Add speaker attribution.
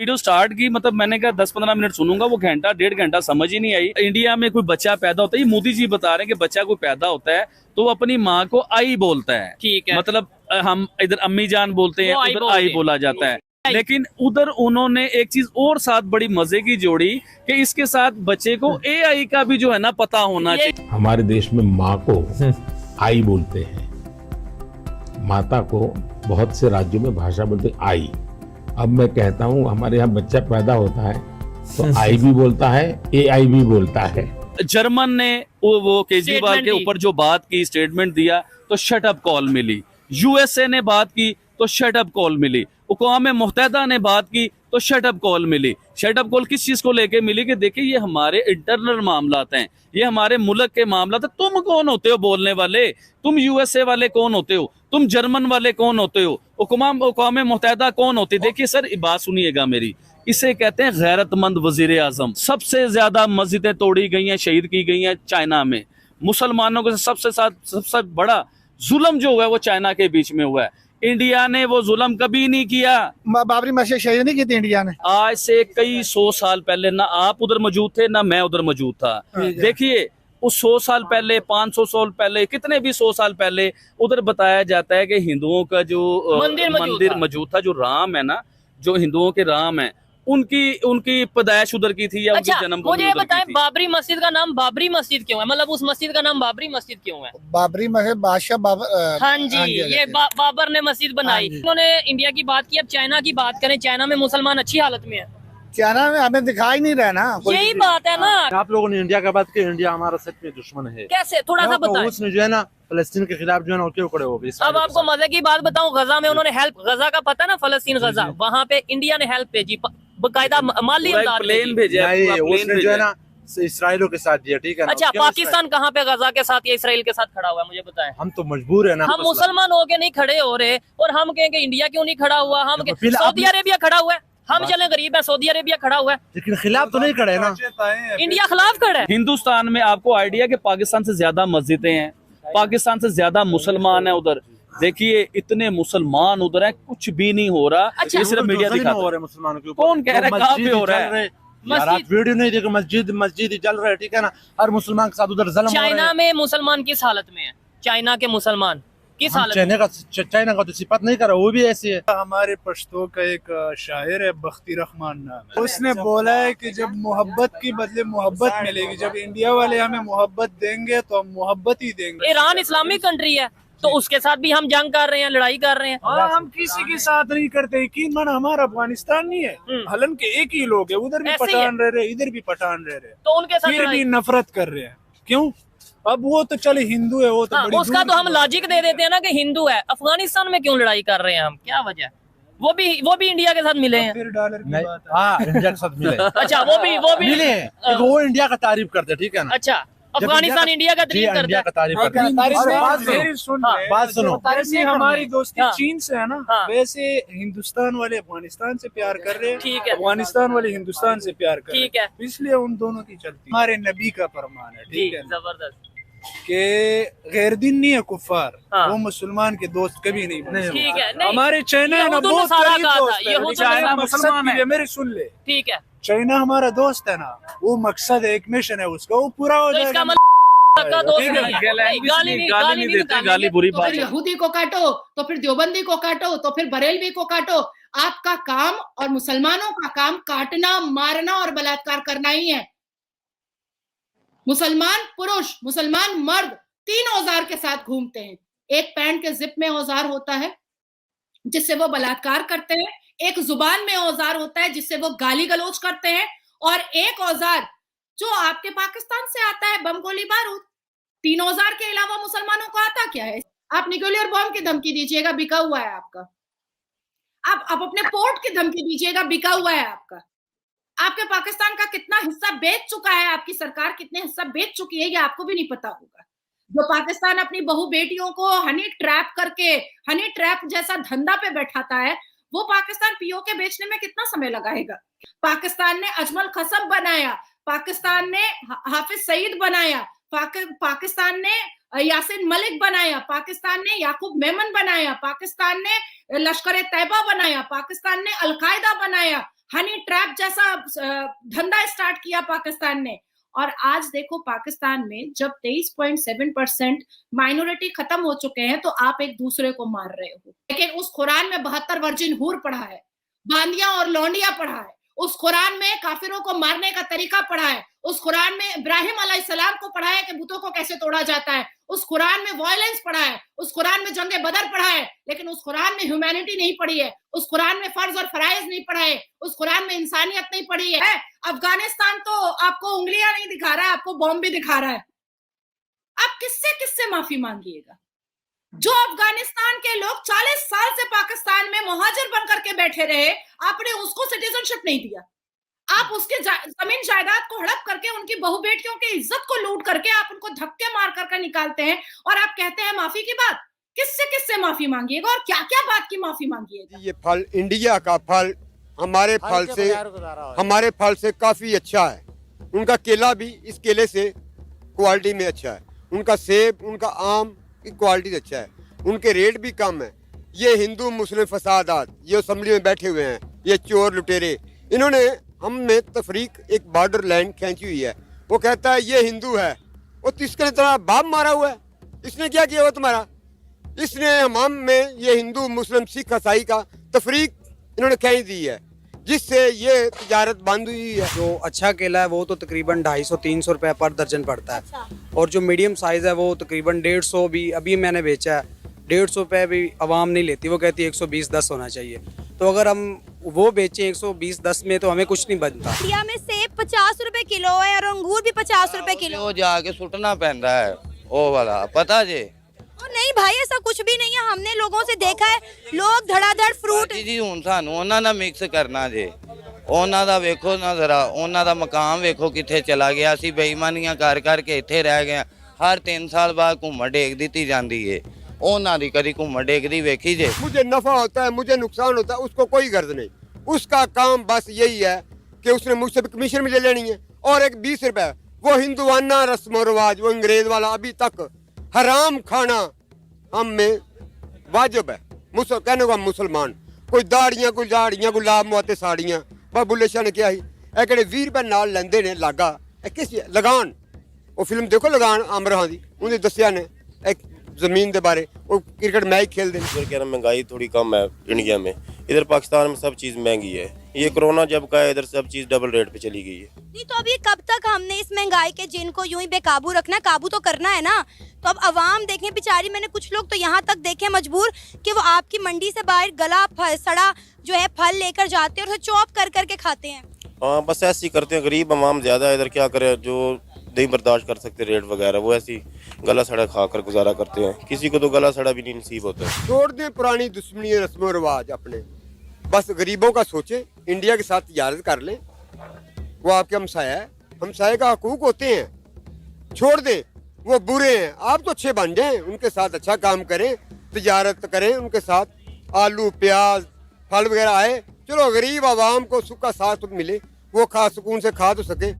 Speaker 1: Video start की, मतलब मैंने कहा 10-15 मिनट सुनूंगा, वो घंटा 1.5 घंटा समझ ही नहीं आई। इंडिया में कोई बच्चा पैदा होता है, ये मोदी जी बता रहे हैं कि बच्चा कोई पैदा होता है तो वो अपनी माँ को आई बोलता है।
Speaker 2: ठीक है।
Speaker 1: मतलब हम इधर अम्मी जान बोलते हैं, उधर आई बोला जाता है।
Speaker 2: आई।
Speaker 1: लेकिन उधर उन्होंने एक चीज और साथ बड़ी मजे की जोड़ी कि इसके साथ बच्चे को AI का भी जो है ना पता होना चाहिए।
Speaker 3: हमारे देश में माँ को आई बोलते हैं, माता को बहुत से राज्यों में भाषा बोलते हैं आई। अब मैं कहता हूँ हमारे यहाँ बच्चा पैदा होता है तो आई भी बोलता है, AI भी बोलता है।
Speaker 1: जर्मन ने वो केजरीवाल के ऊपर जो बात की, स्टेटमेंट दिया तो शट अप कॉल मिली। USA ने बात की तो शट अप कॉल मिली। अक़वाम मुत्तहिदा ने बात की तो शट अप कॉल मिली। शट अप कॉल किस चीज को लेके मिली कि देखिए ये हमारे इंटरनल मामलात हैं, ये हमारे मुल्क के मामलात हैं। तुम कौन होते हो बोलने वाले? तुम USA वाले कौन होते हो? तुम जर्मन वाले कौन होते हो? अक़वाम मुत्तहिदा कौन होती? देखिए सर, बात सुनिएगा मेरी, इसे कहते हैं गैरतमंद वजीर आजम। सबसे ज्यादा मस्जिदें तोड़ी गई हैं, शहीद की गई हैं चाइना में। मुसलमानों के सबसे बड़ा जुल्म जो हुआ है वो चाइना के बीच में हुआ है। इंडिया ने वो जुल्म कभी नहीं किया।
Speaker 4: बाबरी मस्जिद शहीद नहीं की थी इंडिया ने।
Speaker 1: आज से कई 100 साल पहले ना आप उधर मौजूद थे ना मैं उधर मौजूद था। देखिए उस 100 साल पहले, 500 साल पहले, कितने भी 100 साल पहले उधर बताया जाता है कि हिंदुओं का जो मंदिर मौजूद था, जो राम है ना, जो हिंदुओं के राम है, उनकी पैदाइश उधर की थी या
Speaker 2: अच्छा,
Speaker 1: उनकी जन्मभूमि
Speaker 2: मुझे ये
Speaker 1: उधर
Speaker 2: बताएं
Speaker 1: की थी।
Speaker 2: बाबरी मस्जिद का नाम बाबरी मस्जिद क्यों है? मतलब उस मस्जिद का नाम बाबरी मस्जिद क्यों है?
Speaker 4: बाबरी मस्जिद बादशाह बाबर।
Speaker 2: हाँ जी, ये बाबर ने मस्जिद बनाई। उन्होंने इंडिया की बात की, अब चाइना की बात करें। चाइना में मुसलमान अच्छी हालत में है।
Speaker 4: चाइना में हमें दिखाई नहीं रहा ना कोई।
Speaker 2: यही बात है ना।
Speaker 5: आप लोगों ने इंडिया का बात की, इंडिया हमारा सच में दुश्मन है।
Speaker 2: कैसे, थोड़ा सा बताएं।
Speaker 5: उसने जो है ना फलस्तीन के खिलाफ जो है ना क्यों खड़े हो गए।
Speaker 2: अब आपको मजे की बात बताऊं, गजा में उन्होंने हेल्प, गजा का पता है ना, फलस्तीन गजा, वहाँ पे इंडिया ने हेल्प भेजी, बकायदा माली इमदाद
Speaker 1: प्लेन
Speaker 2: भेजी।
Speaker 1: भेजा है, पूरा
Speaker 5: उसने
Speaker 1: प्लेन
Speaker 5: जो है
Speaker 1: भेजा
Speaker 5: ना इसराइलों के साथ दिया, ठीक है ना।
Speaker 2: अच्छा,
Speaker 5: क्यों
Speaker 2: पाकिस्तान कहाँ पे गजा के साथ या इसराइल के साथ खड़ा हुआ है, मुझे बताएं।
Speaker 5: हम तो मजबूर है ना।
Speaker 2: हम मुसलमान होके नहीं खड़े हो रहे और हम कहेंगे इंडिया क्यों नहीं खड़ा हुआ? हम सऊदी अरेबिया खड़ा हुआ है, हम चले गरीब है, सऊदी अरेबिया खड़ा हुआ है,
Speaker 5: लेकिन खिलाफ तो नहीं खड़े ना।
Speaker 2: इंडिया खिलाफ खड़ा है।
Speaker 1: हिंदुस्तान में आपको आइडिया कि पाकिस्तान से ज्यादा मस्जिदें हैं, पाकिस्तान से ज्यादा मुसलमान है उधर। देखिए इतने मुसलमान उधर हैं, कुछ भी नहीं हो रहा।
Speaker 2: अच्छा,
Speaker 1: ये सिर्फ मीडिया दिखाता
Speaker 5: हो
Speaker 1: है।
Speaker 5: रहे हैं मुसलमानों के ऊपर।
Speaker 1: कौन कह रहा है? कहाँ पे हो रहा है?
Speaker 5: यार आप वीडियो नहीं देखो, मस्जिद ही जल रहा है, ठीक है ना। हर मुसलमान के साथ उधर जुल्म हो रहा है।
Speaker 2: चाइना में मुसलमान किस हालत में है? चाइना के मुसलमान किस हालत में?
Speaker 5: चाइना का तो सिफत नहीं करा, वो भी ऐसी है।
Speaker 6: हमारे पश्तो का एक शायर है, बख्ती रहमान नाम है, उसने बोला है कि जब मोहब्बत की बदले मोहब्बत मिलेगी, जब इंडिया वाले हमें मोहब्बत देंगे तो हम मोहब्बत ही देंगे।
Speaker 2: ईरान इस्लामिक कंट्री है तो उसके साथ भी हम जंग कर रहे हैं, लड़ाई कर रहे हैं।
Speaker 6: हाँ, हम किसी के साथ नहीं करते। यकीन माना हमारा अफगानिस्तान नहीं है, हलन के एक ही लोग है, उधर भी
Speaker 2: ऐसे ही
Speaker 6: पठान रह रहे, इधर भी पठान रह रहे,
Speaker 2: तो उनके साथ
Speaker 6: फिर भी
Speaker 2: लड़ाई।
Speaker 6: नफरत कर रहे हैं। क्यों? अब वो तो चले हिंदू है, वो तो
Speaker 2: हाँ,
Speaker 6: बड़ी
Speaker 2: उसका
Speaker 6: दूर
Speaker 2: तो हम
Speaker 6: की
Speaker 2: लॉजिक दे देते हैं ना कि हिंदू है। अफगानिस्तान में क्यों लड़ाई कर रहे हैं हम? क्या वजह? वो भी इंडिया के साथ मिले हैं।
Speaker 6: फिर डॉलर की
Speaker 5: नहीं,
Speaker 6: बात है।
Speaker 5: हाँ इंडिया के साथ मिले।
Speaker 2: अच्छा, वो भी
Speaker 5: मिले हैं, लेकिन वो इंडिया का तारीफ करते हैं, ठीक है ना।
Speaker 2: अच्छा, अफगानिस्तान इंडिया का तारीफ करता
Speaker 5: इंडिया
Speaker 2: है।
Speaker 5: का तारीफ
Speaker 6: हाँ,
Speaker 5: करते हैं। और बात सुनो,
Speaker 6: मेरी सुन
Speaker 2: हाँ,
Speaker 6: ले।
Speaker 5: बात सुनो।
Speaker 6: जैसे हमारी दोस्ती
Speaker 2: हाँ।
Speaker 6: चीन से है ना,
Speaker 2: हाँ।
Speaker 6: वैसे हिंदुस्तान वाले अफगानिस्तान से प्यार कर रहे हैं,
Speaker 2: ठीक है।
Speaker 6: अफगानिस्तान वाले हिंदुस्तान से प्यार कर रहे
Speaker 2: ठीक है।
Speaker 6: हैं, इसलिए उन दोनों की चलती है। हमारे नबी का फरमान है,
Speaker 2: जी,
Speaker 6: ठीक है,
Speaker 2: जबरदस्त।
Speaker 6: कि गैर दिन नहीं है कुफार,
Speaker 2: हाँ।
Speaker 6: वो मुसलमान के दोस्त कभी नहीं बने।
Speaker 2: ठीक है, नहीं,
Speaker 6: हमारे चाइना है ना,
Speaker 2: यहूद
Speaker 6: बहुत
Speaker 2: नसारा
Speaker 6: करीब
Speaker 2: कहा था,
Speaker 6: दोस्त है,
Speaker 2: यहूद
Speaker 6: लेकिन
Speaker 2: नसारा
Speaker 6: मकसद
Speaker 1: मुसलमान
Speaker 6: के
Speaker 1: है।
Speaker 6: लिए मेरे सुन ले,
Speaker 2: ठीक है।
Speaker 6: चाइना हमारा दोस्त है ना, वो मकसद है, एक मिशन है उसका, वो पूरा हो
Speaker 2: तो इसका
Speaker 6: जाएगा।
Speaker 2: मतलब का दोस्त
Speaker 6: ठीक है,
Speaker 2: नहीं है।
Speaker 1: गाली नहीं देते, गाली बुरी
Speaker 7: तो
Speaker 1: बात
Speaker 7: फिर
Speaker 1: है।
Speaker 7: यहूदी को काटो, तो फिर देवबंदी को काटो, तो फिर बरेलवी को काटो। आपका काम और मुसलमानों का काम काटना, मारना और बलात्कार करना ही है। मुसलमान पुरुष, मुसलमान मर्द 3 औजार के साथ घूमते हैं। एक पैंट के जिप में औजार होता है जिससे वो बलात्कार करते हैं, एक जुबान में औजार होता है जिससे वो गाली गलौज करते हैं, और एक औजार जो आपके पाकिस्तान से आता है, बम गोली बारूद। 3 औजार के अलावा मुसलमानों को आता क्या है? आप न्यूक्लियर बॉम्ब की धमकी दीजिएगा, बिका हुआ है आपका। आप अपने पोर्ट की धमकी दीजिएगा, बिका हुआ है आपका। आपके पाकिस्तान का कितना हिस्सा बेच चुका है, आपकी सरकार कितने हिस्सा बेच चुकी है, ये आपको भी नहीं पता होगा। जो पाकिस्तान अपनी बहू बेटियों को हनी ट्रैप करके, हनी ट्रैप जैसा धंधा पे बैठाता है, वो पाकिस्तान पीओके बेचने में कितना समय लगाएगा? पाकिस्तान ने अजमल खसब बनाया, पाकिस्तान ने हाफिज सईद बनाया, पाकिस्तान ने यासिन मलिक बनाया, पाकिस्तान ने याकूब मेमन बनाया, पाकिस्तान ने लश्कर तैयबा बनाया, पाकिस्तान ने अलकायदा बनाया, हनी ट्रैप जैसा धंधा स्टार्ट किया पाकिस्तान ने। और आज देखो पाकिस्तान में जब 23.7% माइनॉरिटी खत्म हो चुके हैं तो आप एक दूसरे को मार रहे हो। लेकिन उस कुरान में 72 वर्जिन हूर पढ़ा है, बांदियां और लौंडिया पढ़ा है, उस कुरान में काफिरों को मारने का तरीका पढ़ा है, उस कुरान में इब्राहिम अलैहिस्सलाम को पढ़ा है कि बुतों को कैसे तोड़ा जाता है, उस कुरान में वायलेंस पढ़ा है, उस कुरान में जंगे बदर पढ़ा है, लेकिन उस कुरान में ह्यूमैनिटी नहीं पढ़ी है, उस कुरान में फर्ज और फराइज नहीं पढ़ा है, उस कुरान में इंसानियत नहीं पढ़ी है। अफगानिस्तान तो आपको उंगलियां नहीं दिखा रहा है, आपको बॉम्ब भी दिखा रहा है। आप किससे किससे माफी मांगिएगा? जो अफगानिस्तान के लोग 40 साल से पाकिस्तान में मुहाजिर बनकर के बैठे रहे, आपने उसको सिटीजनशिप नहीं दिया। आप उसके जमीन जायदाद को हड़प करके उनकी बहू बेटियों की इज्जत को लूट करके आप उनको धक्के मार करके निकालते हैं और आप कहते हैं माफी की बात। किससे किससे माफी मांगिएगा और क्या क्या बात की माफी मांगिएगा?
Speaker 8: ये फल, इंडिया का फल हमारे फल से काफी अच्छा है। उनका केला भी इस केले से क्वालिटी में अच्छा है, उनका सेब, उनका आम की क्वालिटी अच्छा है, उनके रेट भी कम है। ये हिंदू मुस्लिम फसादात, ये असेंबली में बैठे हुए हैं, ये चोर लुटेरे, इन्होंने हम में तफरीक एक बॉर्डर लाइन खींची हुई है। वो कहता है ये हिंदू है, वो तो इसके तरह बाप मारा हुआ है। इसने क्या किया हुआ तुम्हारा? इसने हम में ये हिंदू मुस्लिम सिख ईसाई का तफरीक इन्होंने खींच दी है, जिससे ये तजारत बंद हुई है।
Speaker 9: जो अच्छा केला है वो तो तकरीबन 250-300 रुपए पर दर्जन पड़ता है, और जो मीडियम साइज़ है वो तकरीबन 150 भी अभी मैंने बेचा है। 150 रुपये भी आवाम नहीं लेती, वो कहती है 120-10 होना चाहिए। तो अगर हम वो बेचें 120-10 में तो हमें कुछ नहीं बनता।
Speaker 10: इंडिया में सेब 50 रुपए किलो है और अंगूर भी 50 रुपए किलो।
Speaker 11: वो जाके सुटना पैंदा है वो वाला, पता जे?
Speaker 10: नहीं भाई ऐसा कुछ भी नहीं है, हमने लोगों से देखा है, लोग धड़ाधड़ फ्रूट
Speaker 11: जी हुण सानू उन्हां दा मिक्स करना जे। उन्हां दा वेखो ना जरा, उन्हां दा मकाम वेखो किथे चला गया। असीं बेईमानियां कर करके इत्थे रह गए। हर 3 साल बाद घूमण डेक दी जाती है, उन्हां दी कदी घूमण डेकदी वेखी जे?
Speaker 8: मुझे नफा होता है, मुझे नुकसान होता है, उसको कोई गर्ज नहीं। उसका काम बस यही है कि उसने मुझसे कमीशन भी ले लेनी है और एक 20 रुपए। वो हिंदुआना रस्म रिवाज, वो अंग्रेज वाला अभी तक हराम खाना हम में वाजिब है। कहने को हम मुसलमान, कोई दाड़ियां कोई झाड़ियां कोई लाभ मुआते साड़ियां। पर बुल्ले शाह ने क्या ही 20 रुपए नाल लेंदे ने लागा किस लगान। वो फिल्म देखो लगान आमरा दी, उन्हें दसिया ने एक जमीन के बारे, वो क्रिकेट मैच खेल दे।
Speaker 12: महंगाई थोड़ी कम है इंडिया में, इधर पाकिस्तान में सब चीज महंगी है। ये कोरोना जब का है इधर सब चीज डबल रेट पे चली गई है।
Speaker 10: नहीं तो अभी कब तक हमने इस महंगाई के जिन को यूं ही बेकाबू रखना, काबू तो करना है ना। तो अब अवाम देखें बेचारी, मैंने कुछ लोग तो यहाँ तक देखे मजबूर कि वो आपकी मंडी से बाहर गला सड़ा जो है फल लेकर जाते हैं और चॉप कर करके खाते हैं।
Speaker 12: हाँ बस ऐसे ही करते हैं, गरीब अवाम ज्यादा है इधर, क्या करे, जो नहीं बर्दाश्त कर सकते रेट वगैरह, वो ऐसी गला सड़ा खा कर गुजारा करते हैं। किसी को तो गला सड़ा भी नहीं नसीब होता है।
Speaker 8: छोड़ दें पुरानी दुश्मनी रस्म रिवाज अपने, बस गरीबों का सोचे, इंडिया के साथ तजारत कर लें। वो आपके हमसाया है, हमसाये का हकूक होते हैं। छोड़ दें, वो बुरे हैं, आप तो अच्छे बन जाएं, उनके साथ अच्छा काम करें, तजारत करें उनके साथ। आलू प्याज फल वगैरह आए, चलो गरीब आवाम को सुख का साथ मिले, वो खा सुकून से खा तो सके।